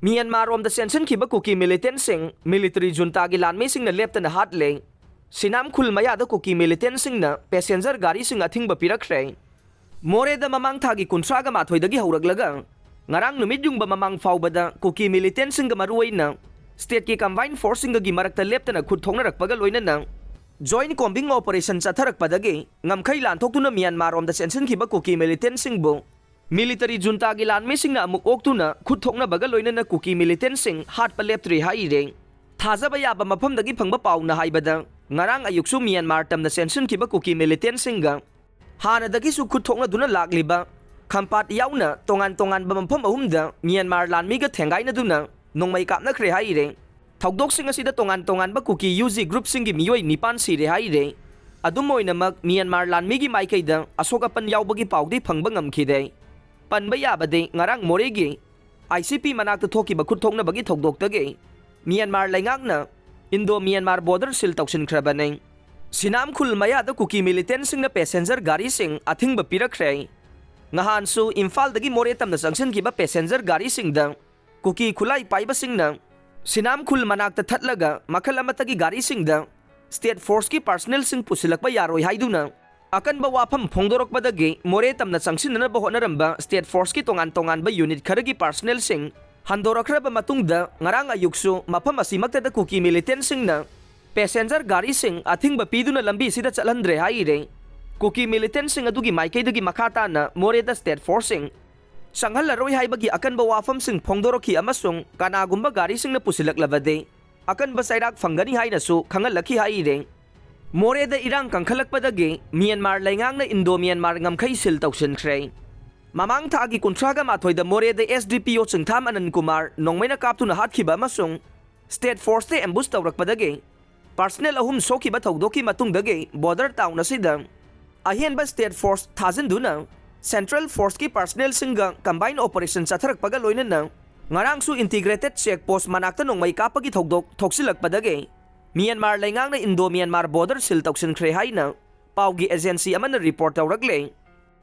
Myanmar rom da sension khiba kuki militant sing military junta gi lanmei sing na lepta na hat le sinam khul maya da kuki militant sing na passenger gari sing athing ba pirakre more da mamang thagi kuntra ga mathoi dagi hauraglaga ngarang numit yung ba mamang fawba da kuki militant sing ga maruai na state ki combined force sing gi marakta lepta na khut thongna rakpaga loina na joint combing operation chatharak padagi ngamkhai lan thok tu na Myanmar rom da sension khiba kuki militant sing bo military junta gi lan me sing na amuk ok tu na khut thokna baga loina na kuki militant sing hat pa leptri hai re thajaba ya ba mafam dagi phangba paw na haibada ngarang ayuksu Myanmar tam na sension khiba kuki militant sing ga hana dagi su khut thokna duna lakliba khampat yauna tongan tongan ba mafam ahum da Myanmar lan mi ga thengai na duna nongmai kap na khre hai re thokdok sing asida tongan tongan ba kuki UG group sing gi miyoi nipan si re hai re adum moina mak Myanmar lan mi gi mai kai da asoka pan yaw bagi paw di phangba ngam khi de panba yabade ngarang moregi ICP manakta thoki ba khut thokna bagi thokdok tage Myanmar laingak na Indo Myanmar border sil toksin khrabaneng sinam khul maya da kuki militant sing na passenger gari sing athing ba pirakre ngahan su Imphal dagi more tam na sanction ki ba passenger gari sing da kuki khulai pai ba sing na sinam khul manakta thatlaga makhal amatagi gari sing da state force ki personnel sing pusilak ba yaroi haiduna akan ba wafam phongdorok badagi more tamna changsin na ba honaramba state force ki tongan tongan ba unit kharagi personnel sing handorokra ba matungda ngarang ayuksu mafam asimakta da kuki militant sing na passenger gari sing athing ba piduna lambi sida chalhandre hai re kuki militant sing adugi maikai dagi makhata na more da state force sing sanghal laroi hai bagi akan ba wafam sing phongdoroki amasung kanagumba gari sing na pusilak labade akan ba sairak phangani hai na su khangal lakhi hai re more da irang kangkhalak padagi Myanmar laingang na Indo Myanmar ngamkhai sil toksin khre mamang thagi kuntraga mathoi da more da SDPO chungtham Anand Kumar nongmaina kaptu na hatkhiba masung state force te ambush tawrak padagi personnel ahum soki ba thogdoki matung dagi border town asida ahen ba state force thazin duna central force ki personnel singa combined operation chatharak paga loina na ngarang su integrated checkpost manakta nongmai kapagi thogdok thoksilak padagi Myanmar laingang na Indo Myanmar border sil toksin khre hai na pawgi agency amana report tawragle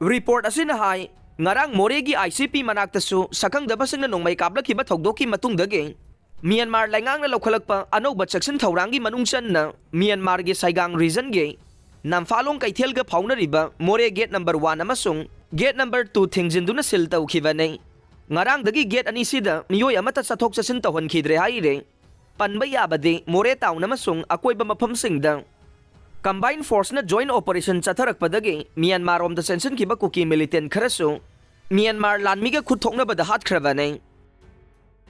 report asina hai ngarang moregi ICP manakta su sakang dabasing na nongmai kablaki ba thogdoki matung dagi Myanmar laingang na lokhalakpa anoba section thaurangi manungchan na Myanmar gi Saigang region gi namfalong kaithel ga phaunariba more gate number 1 amasung gate number 2 thingjinduna sil tawkhibane ngarang dagi gate ani sida miyoi amata sathok chasin tawhan khidre hai re panba yabade more town amasung akoiba mafam singda combined force na joint operation chatharak padagi Myanmar rom da sension ki ba kuki militant kharasu Myanmar lanmi ga khut thokna ba da hat khravane